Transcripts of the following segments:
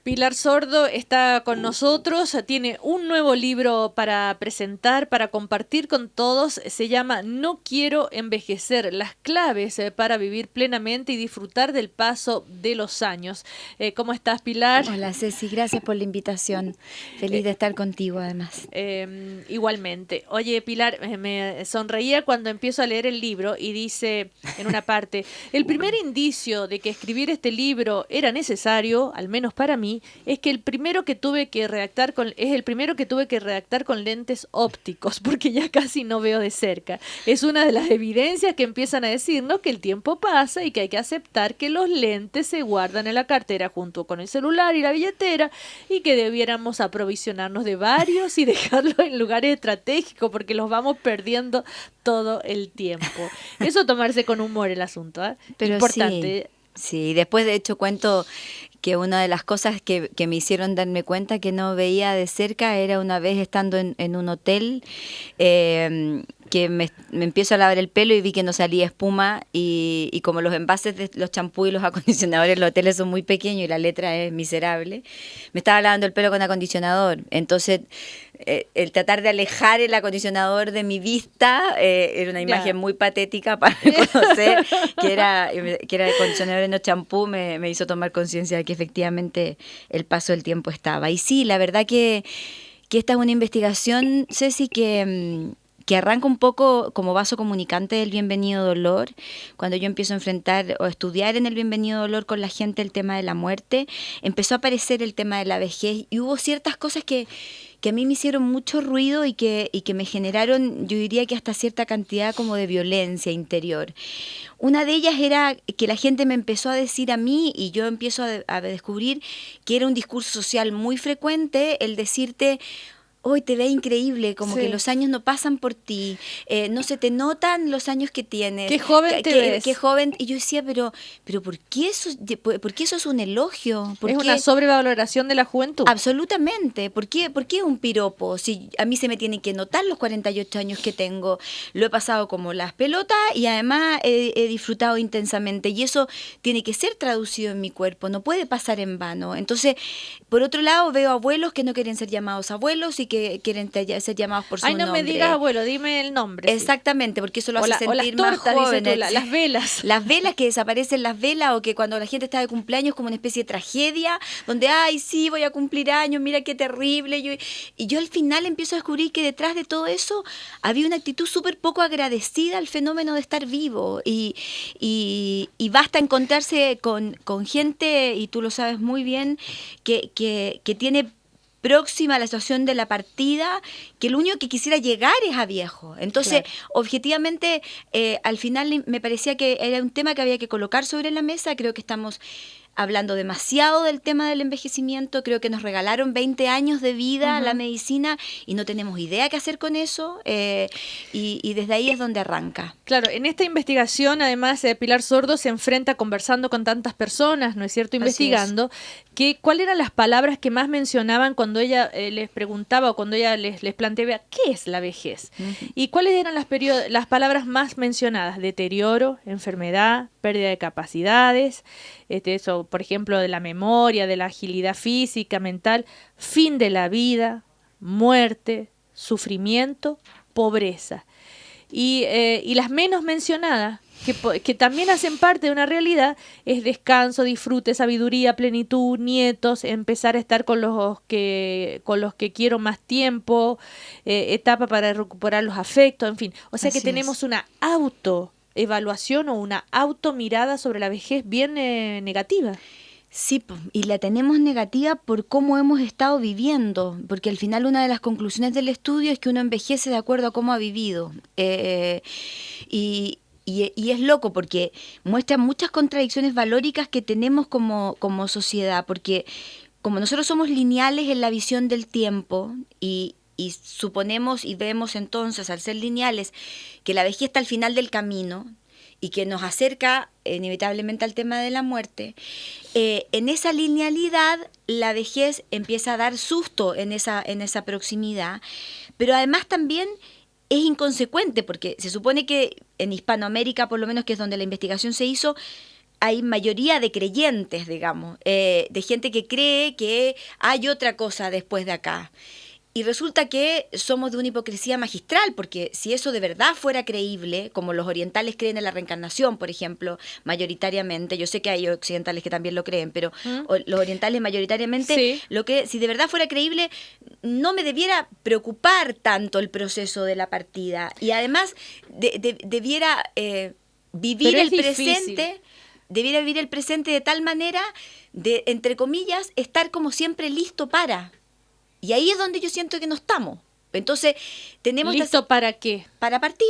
Pilar Sordo está con nosotros, tiene un nuevo libro para presentar, para compartir con todos. Se llama No quiero envejecer, las claves para vivir plenamente y disfrutar del paso de los años. ¿Cómo estás, Pilar? Hola, Ceci, gracias por la invitación. Feliz de estar contigo, además. Igualmente. Oye, Pilar, me sonreía cuando empiezo a leer el libro y dice en una parte, el primer indicio de que escribir este libro era necesario, al menos para mí, es que el primero que tuve que redactar con lentes ópticos, porque ya casi no veo de cerca. Es una de las evidencias que empiezan a decirnos que el tiempo pasa y que hay que aceptar que los lentes se guardan en la cartera junto con el celular y la billetera y que debiéramos aprovisionarnos de varios y dejarlos en lugares estratégicos porque los vamos perdiendo todo el tiempo. Eso tomarse con humor el asunto, ¿eh? Pero Importante. Sí, después de hecho cuento que una de las cosas que me hicieron darme cuenta que no veía de cerca era una vez estando en un hotel, que me empiezo a lavar el pelo y vi que no salía espuma y como los envases de los champús y los acondicionadores en los hoteles son muy pequeños y la letra es miserable, me estaba lavando el pelo con acondicionador. Entonces el tratar de alejar el acondicionador de mi vista era una imagen muy patética para reconocer que era el acondicionador en los champús. Me hizo tomar conciencia de que efectivamente el paso del tiempo estaba. Y sí, la verdad que esta es una investigación, Ceci, que arranca un poco como vaso comunicante del bienvenido dolor. Cuando yo empiezo a enfrentar o estudiar en el bienvenido dolor con la gente el tema de la muerte, empezó a aparecer el tema de la vejez y hubo ciertas cosas que a mí me hicieron mucho ruido y que me generaron, yo diría que hasta cierta cantidad como de violencia interior. Una de ellas era que la gente me empezó a decir a mí, y yo empiezo a descubrir que era un discurso social muy frecuente el decirte: hoy te ve increíble, como que los años no pasan por ti, no se te notan los años que tienes. Qué joven te ves. Qué joven. Y yo decía, pero ¿por qué eso es un elogio? Es una sobrevaloración de la juventud. Absolutamente. ¿Por qué es un piropo? Si a mí se me tienen que notar los 48 años que tengo, lo he pasado como las pelotas y además he disfrutado intensamente. Y eso tiene que ser traducido en mi cuerpo, no puede pasar en vano. Entonces, por otro lado, veo abuelos que no quieren ser llamados abuelos y que quieren ser llamados por su nombre. Ay, no me digas abuelo, dime el nombre. Exactamente, porque eso lo hace sentir o las tortas, más jóvenes. Dices tú, las velas. Las velas, que desaparecen las velas, o que cuando la gente está de cumpleaños como una especie de tragedia, donde, ay, sí, voy a cumplir años, mira qué terrible. Y yo al final empiezo a descubrir que detrás de todo eso había una actitud súper poco agradecida al fenómeno de estar vivo. Y basta encontrarse con gente, y tú lo sabes muy bien, que tiene próxima a la situación de la partida, que lo único que quisiera llegar es a viejo. Entonces, objetivamente, al final me parecía que era un tema que había que colocar sobre la mesa. Creo que estamos hablando demasiado del tema del envejecimiento. Creo que nos regalaron 20 años de vida la medicina y no tenemos idea qué hacer con eso, y desde ahí es donde arranca. Claro, en esta investigación, además, Pilar Sordo se enfrenta conversando con tantas personas, ¿no es cierto?, investigando, cuáles eran las palabras que más mencionaban cuando ella les preguntaba o cuando ella les planteaba qué es la vejez. Y cuáles eran las palabras más mencionadas: deterioro, enfermedad, pérdida de capacidades, eso, por ejemplo, de la memoria, de la agilidad física, mental, fin de la vida, muerte, sufrimiento, pobreza. Y las menos mencionadas, que también hacen parte de una realidad, es descanso, disfrute, sabiduría, plenitud, nietos, empezar a estar con los que quiero más tiempo, etapa para recuperar los afectos, en fin. O sea que tenemos una autoevaluación o una automirada sobre la vejez bien negativa. Sí, y la tenemos negativa por cómo hemos estado viviendo, porque al final una de las conclusiones del estudio es que uno envejece de acuerdo a cómo ha vivido. Y es loco porque muestra muchas contradicciones valóricas que tenemos como sociedad, porque como nosotros somos lineales en la visión del tiempo y suponemos y vemos entonces, al ser lineales, que la vejez está al final del camino y que nos acerca inevitablemente al tema de la muerte, en esa linealidad la vejez empieza a dar susto en esa proximidad, pero además también es inconsecuente, porque se supone que en Hispanoamérica, por lo menos, que es donde la investigación se hizo, hay mayoría de creyentes, digamos, de gente que cree que hay otra cosa después de acá. Y resulta que somos de una hipocresía magistral, porque si eso de verdad fuera creíble, como los orientales creen en la reencarnación, por ejemplo, mayoritariamente, yo sé que hay occidentales que también lo creen, pero los orientales mayoritariamente, si de verdad fuera creíble, no me debiera preocupar tanto el proceso de la partida. Y además debiera vivir el presente, debiera vivir el presente de tal manera de, entre comillas, estar como siempre listo para... Y ahí es donde yo siento que no estamos. Entonces, tenemos... ¿Listo para qué? Para partir.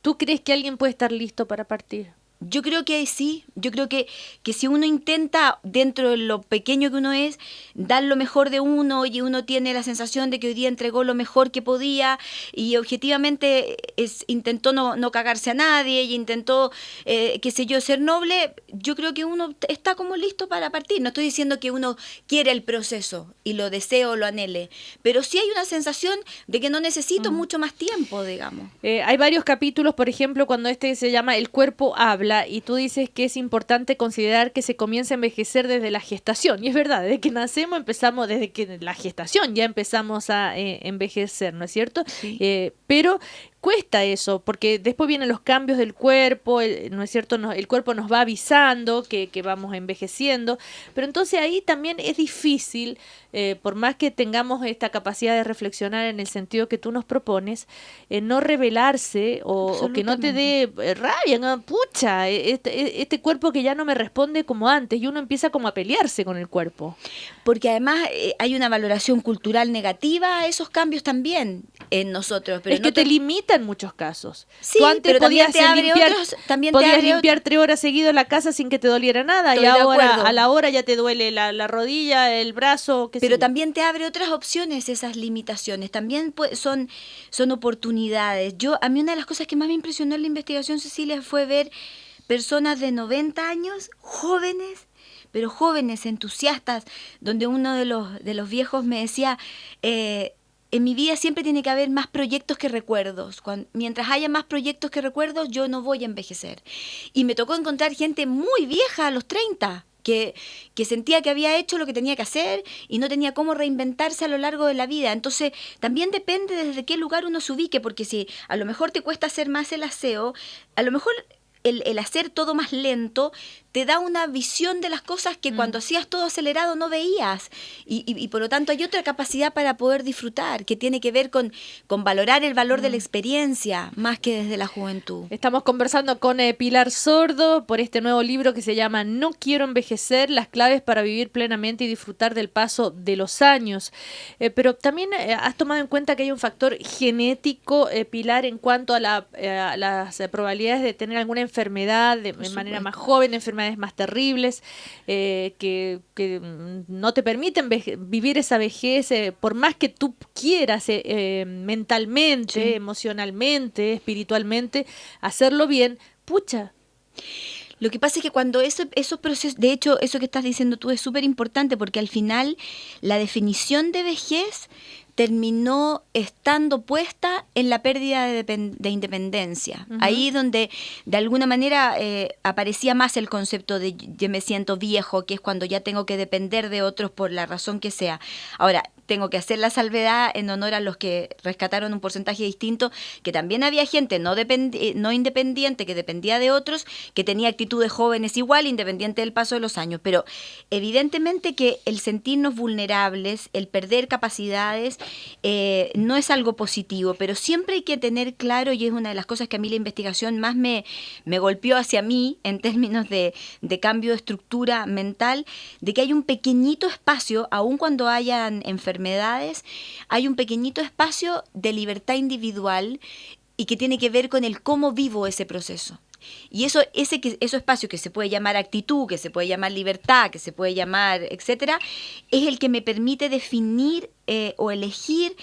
¿Tú crees que alguien puede estar listo para partir? Yo creo que sí, yo creo que si uno intenta, dentro de lo pequeño que uno es, dar lo mejor de uno y uno tiene la sensación de que hoy día entregó lo mejor que podía y objetivamente intentó no cagarse a nadie y intentó, qué sé yo, ser noble, yo creo que uno está como listo para partir. No estoy diciendo que uno quiere el proceso y lo desee o lo anhele, pero sí hay una sensación de que no necesito mucho más tiempo, digamos. Hay varios capítulos, por ejemplo, cuando se llama El cuerpo habla, y tú dices que es importante considerar que se comienza a envejecer desde la gestación, y es verdad, desde que nacemos empezamos, desde que la gestación ya empezamos a envejecer, ¿no es cierto? Sí. Pero cuesta eso, porque después vienen los cambios del cuerpo, ¿no es cierto? El cuerpo nos va avisando que vamos envejeciendo, pero entonces ahí también es difícil, por más que tengamos esta capacidad de reflexionar en el sentido que tú nos propones, no rebelarse o que no te dé rabia, ¿no? Pucha, este cuerpo que ya no me responde como antes, y uno empieza como a pelearse con el cuerpo. Porque además hay una valoración cultural negativa a esos cambios también en nosotros. Pero es que te limita en muchos casos. Sí, tú antes pero podías podías limpiar 3 horas seguido la casa sin que te doliera nada, y ahora a la hora ya te duele la rodilla, el brazo. Pero también te abre otras opciones esas limitaciones, también son oportunidades. A mí una de las cosas que más me impresionó en la investigación, Cecilia, fue ver personas de 90 años, jóvenes, pero jóvenes, entusiastas, donde uno de los viejos me decía... en mi vida siempre tiene que haber más proyectos que recuerdos. Mientras haya más proyectos que recuerdos, yo no voy a envejecer. Y me tocó encontrar gente muy vieja a los 30, que sentía que había hecho lo que tenía que hacer y no tenía cómo reinventarse a lo largo de la vida. Entonces, también depende desde qué lugar uno se ubique, porque si a lo mejor te cuesta hacer más el aseo, a lo mejor... El hacer todo más lento te da una visión de las cosas que cuando hacías todo acelerado no veías. Y por lo tanto hay otra capacidad para poder disfrutar, que tiene que ver con valorar el valor de la experiencia, más que desde la juventud. Estamos conversando con Pilar Sordo por este nuevo libro que se llama No quiero envejecer, las claves para vivir plenamente y disfrutar del paso de los años. Pero también has tomado en cuenta que hay un factor genético, Pilar, en cuanto a las probabilidades de tener alguna enfermedad de manera más joven, enfermedades más terribles, que no te permiten vivir esa vejez, por más que tú quieras mentalmente, emocionalmente, espiritualmente, hacerlo bien, pucha. Lo que pasa es que cuando esos procesos, de hecho, eso que estás diciendo tú es súper importante, porque al final la definición de vejez terminó estando puesta en la pérdida de independencia. Ahí donde de alguna manera aparecía más el concepto de yo me siento viejo, que es cuando ya tengo que depender de otros por la razón que sea. Ahora, tengo que hacer la salvedad en honor a los que rescataron un porcentaje distinto, que también había gente no independiente, que dependía de otros, que tenía actitudes jóvenes igual, independiente del paso de los años. Pero evidentemente que el sentirnos vulnerables, el perder capacidades, no es algo positivo, pero siempre hay que tener claro, y es una de las cosas que a mí la investigación más me golpeó hacia mí, en términos de cambio de estructura mental, de que hay un pequeñito espacio, aun cuando hayan enfermedades, hay un pequeñito espacio de libertad individual y que tiene que ver con el cómo vivo ese proceso. Y ese espacio que se puede llamar actitud, que se puede llamar libertad, que se puede llamar etcétera, es el que me permite definir o elegir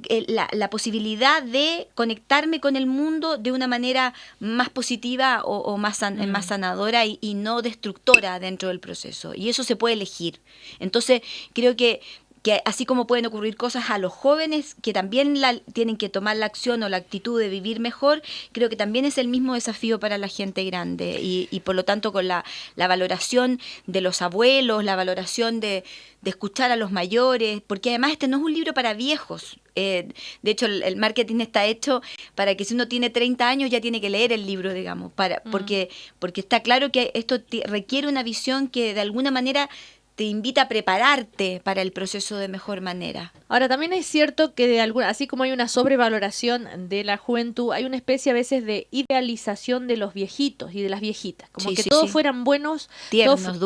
la posibilidad de conectarme con el mundo de una manera más positiva o más sanadora y no destructora dentro del proceso. Y eso se puede elegir. Entonces, creo que que así como pueden ocurrir cosas a los jóvenes que también tienen que tomar la acción o la actitud de vivir mejor, creo que también es el mismo desafío para la gente grande y por lo tanto con la valoración de los abuelos, la valoración de escuchar a los mayores, porque además este no es un libro para viejos. De hecho, el marketing está hecho para que si uno tiene 30 años ya tiene que leer el libro, digamos, porque está claro que esto requiere una visión que de alguna manera te invita a prepararte para el proceso de mejor manera. Ahora, también es cierto que así como hay una sobrevaloración de la juventud, hay una especie a veces de idealización de los viejitos y de las viejitas, como que todos fueran buenos, tiernos,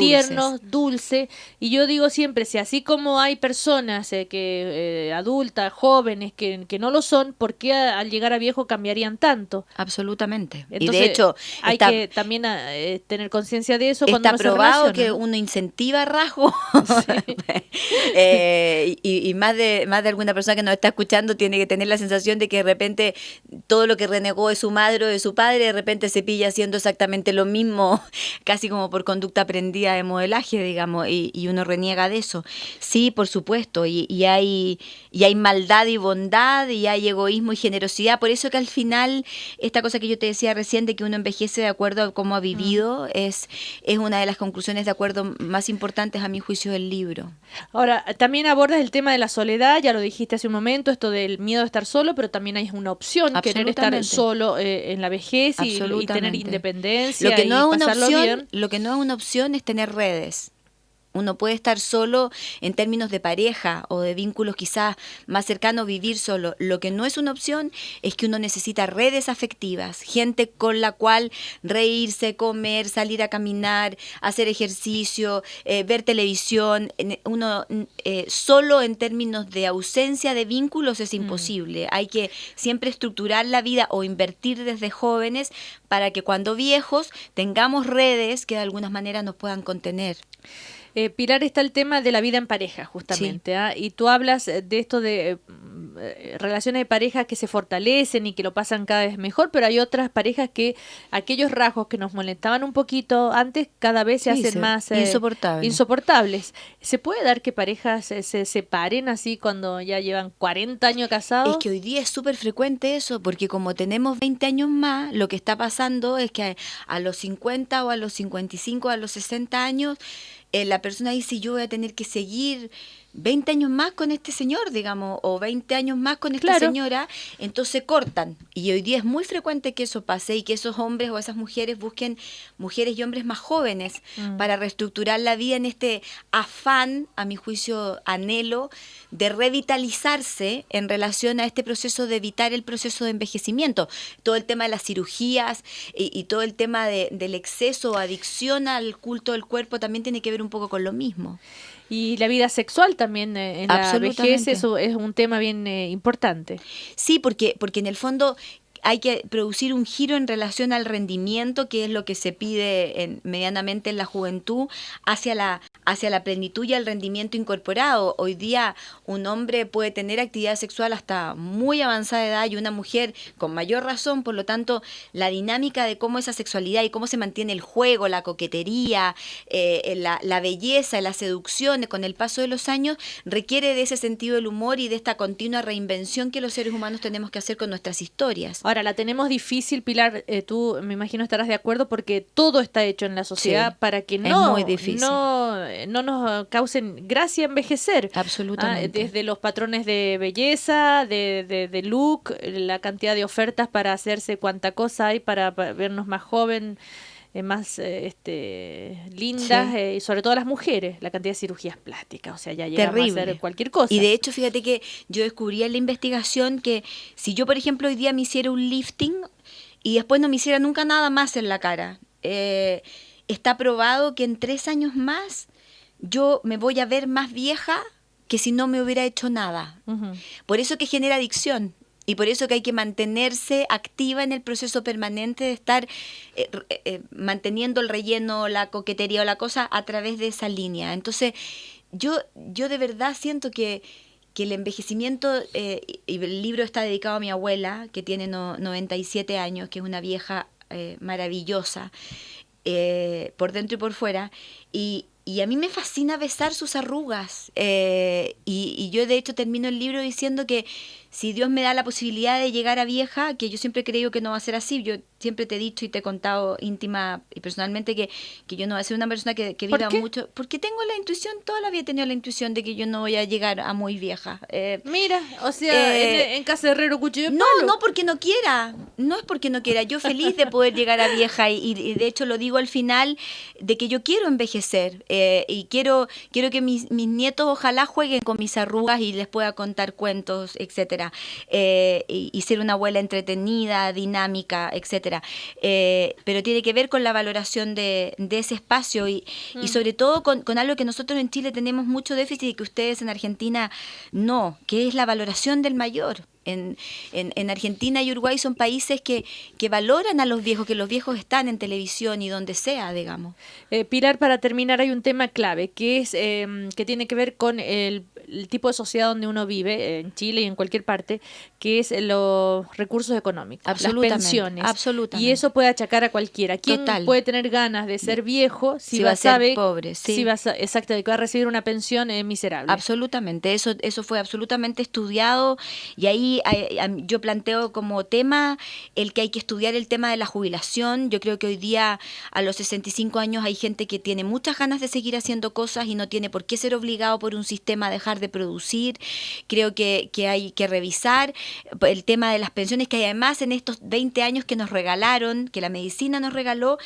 dulces. Y yo digo siempre, si así como hay personas adultas, jóvenes, que no lo son, ¿por qué al llegar a viejo cambiarían tanto? Absolutamente. Entonces, y de hecho, hay que también tener conciencia de eso cuando está probado que uno incentiva rasgos. Sí. Y más de alguna persona que nos está escuchando tiene que tener la sensación de que de repente todo lo que renegó de su madre o de su padre de repente se pilla haciendo exactamente lo mismo, casi como por conducta aprendida de modelaje, digamos, y uno reniega de eso. Sí, por supuesto, y hay maldad y bondad, y hay egoísmo y generosidad. Por eso que al final esta cosa que yo te decía recién de que uno envejece de acuerdo a cómo ha vivido es una de las conclusiones de acuerdo más importantes a mi juicio del libro. Ahora, también abordas el tema de la soledad, ya lo dijiste hace un momento, esto del miedo a estar solo, pero también hay una opción, querer estar solo en la vejez y tener independencia y pasarlo bien. Lo que no es una opción es tener redes. Uno puede estar solo en términos de pareja o de vínculos quizás más cercanos, vivir solo. Lo que no es una opción es que uno necesita redes afectivas, gente con la cual reírse, comer, salir a caminar, hacer ejercicio, ver televisión. Uno solo en términos de ausencia de vínculos es imposible. Hay que siempre estructurar la vida o invertir desde jóvenes para que cuando viejos tengamos redes que de alguna manera nos puedan contener. Pilar, está el tema de la vida en pareja, justamente, sí. Y tú hablas de esto de relaciones de pareja que se fortalecen y que lo pasan cada vez mejor, pero hay otras parejas que aquellos rasgos que nos molestaban un poquito antes cada vez se hacen más insoportables. ¿Se puede dar que parejas se separen así cuando ya llevan 40 años casados? Es que hoy día es súper frecuente eso, porque como tenemos 20 años más, lo que está pasando es que a los 50 o a los 55, a los 60 años, la persona dice, yo voy a tener que seguir 20 años más con este señor, digamos, o 20 años más con esta señora, entonces cortan. Y hoy día es muy frecuente que eso pase y que esos hombres o esas mujeres busquen mujeres y hombres más jóvenes para reestructurar la vida en este afán, a mi juicio, anhelo de revitalizarse en relación a este proceso de evitar el proceso de envejecimiento. Todo el tema de las cirugías y todo el tema del exceso o adicción al culto del cuerpo también tiene que ver un poco con lo mismo. Y la vida sexual también en la vejez, eso es un tema bien importante. Sí, porque en el fondo hay que producir un giro en relación al rendimiento, que es lo que se pide medianamente en la juventud, hacia la plenitud y al rendimiento incorporado. Hoy día un hombre puede tener actividad sexual hasta muy avanzada edad y una mujer con mayor razón, por lo tanto la dinámica de cómo esa sexualidad y cómo se mantiene el juego, la coquetería, la belleza, la seducción con el paso de los años requiere de ese sentido del humor y de esta continua reinvención que los seres humanos tenemos que hacer con nuestras historias. Ahora, la tenemos difícil, Pilar, tú me imagino estarás de acuerdo porque todo está hecho en la sociedad para que no nos causen gracia envejecer. Absolutamente. Desde los patrones de belleza, de look, la cantidad de ofertas para hacerse cuanta cosa hay para vernos más joven, más lindas, y sobre todo las mujeres, la cantidad de cirugías plásticas, o sea, ya llegamos a hacer cualquier cosa. Y de hecho, fíjate que yo descubrí en la investigación que si yo, por ejemplo, hoy día me hiciera un lifting y después no me hiciera nunca nada más en la cara, está probado que en 3 años más yo me voy a ver más vieja que si no me hubiera hecho nada. Por eso que genera adicción. Y por eso que hay que mantenerse activa en el proceso permanente de estar manteniendo el relleno, la coquetería o la cosa a través de esa línea. Entonces, yo de verdad siento que el envejecimiento, y el libro está dedicado a mi abuela, que tiene 97 años, que es una vieja maravillosa, por dentro y por fuera, y y a mí me fascina besar sus arrugas. Y yo de hecho termino el libro diciendo que si Dios me da la posibilidad de llegar a vieja, que yo siempre he creído que no va a ser así, yo siempre te he dicho y te he contado íntima y personalmente que yo no voy a ser una persona que viva mucho, porque tengo la intuición, toda la vida he tenido la intuición de que yo no voy a llegar a muy vieja. Mira, o sea, en casa de herrero cuchillo de no, palo. no porque no quiera, no es porque no quiera, yo feliz de poder llegar a vieja y de hecho lo digo al final de que yo quiero envejecer y quiero que mis nietos ojalá jueguen con mis arrugas y les pueda contar cuentos, etcétera. Y ser una abuela entretenida, dinámica, etcétera. Pero tiene que ver con la valoración de ese espacio y sobre todo con algo que nosotros en Chile tenemos mucho déficit y que ustedes en Argentina no, que es la valoración del mayor. En Argentina y Uruguay son países que valoran a los viejos, que los viejos están en televisión y donde sea, digamos. Pilar, para terminar, hay un tema clave que es que tiene que ver con el tipo de sociedad donde uno vive, en Chile y en cualquier parte, que es los recursos económicos, las pensiones. Absolutamente. Y eso puede achacar a cualquiera. ¿Quién puede tener ganas de ser viejo si va a ser pobre? Sí. Si exacto, de que va a recibir una pensión miserable. Absolutamente, eso fue absolutamente estudiado y ahí yo planteo como tema el que hay que estudiar el tema de la jubilación. Yo creo que hoy día a los 65 años hay gente que tiene muchas ganas de seguir haciendo cosas y no tiene por qué ser obligado por un sistema a dejar de producir. Creo que hay que revisar el tema de las pensiones, que además en estos 20 años que nos regalaron, que la medicina nos regaló,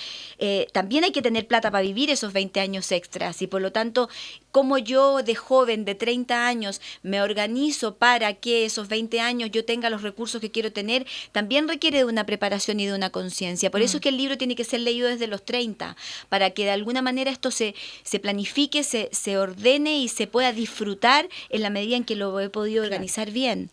también hay que tener plata para vivir esos 20 años extras y por lo tanto, como yo de joven de 30 años me organizo para que esos 20 años yo tenga los recursos que quiero tener, también requiere de una preparación y de una conciencia. Por eso es que el libro tiene que ser leído desde los 30, para que de alguna manera esto se planifique, se ordene y se pueda disfrutar en la medida en que lo he podido organizar bien.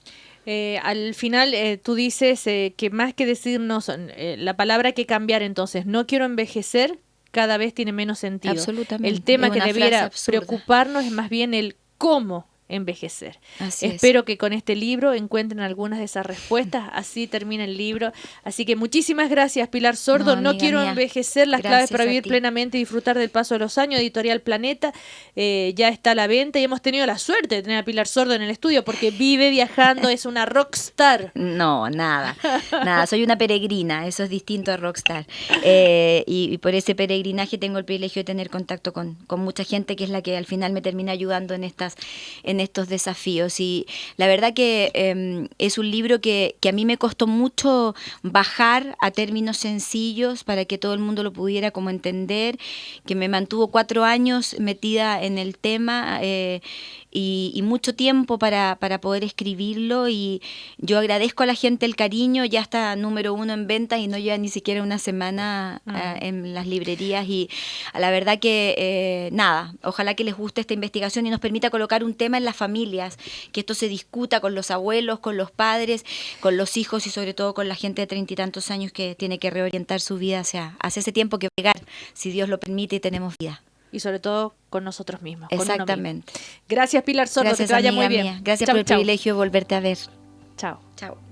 Al final tú dices que más que decirnos la palabra hay que cambiar, entonces no quiero envejecer cada vez tiene menos sentido. Absolutamente. El tema que debiera preocuparnos es más bien el cómo envejecer. Espero que con este libro encuentren algunas de esas respuestas, así termina el libro. Así que muchísimas gracias, Pilar Sordo. No quiero envejecer, las claves para vivir plenamente y disfrutar del paso de los años, Editorial Planeta, ya está a la venta y hemos tenido la suerte de tener a Pilar Sordo en el estudio porque vive viajando, es una rockstar. No, nada, soy una peregrina, eso es distinto a rockstar. Y por ese peregrinaje tengo el privilegio de tener contacto con mucha gente que es la que al final me termina ayudando en estos desafíos y la verdad que es un libro que a mí me costó mucho bajar a términos sencillos para que todo el mundo lo pudiera como entender, que me mantuvo 4 años metida en el tema y mucho tiempo para poder escribirlo y yo agradezco a la gente el cariño, ya está número 1 en ventas y no lleva ni siquiera una semana en las librerías y a la verdad que nada, ojalá que les guste esta investigación y nos permita colocar un tema en las familias, que esto se discuta con los abuelos, con los padres, con los hijos y sobre todo con la gente de 30 y tantos años que tiene que reorientar su vida hacia ese tiempo que va a llegar, si Dios lo permite y tenemos vida. Y sobre todo con nosotros mismos. Exactamente. Gracias, Pilar Sordo, que te vaya muy bien. Gracias por el privilegio de volverte a ver. Chao. Chao.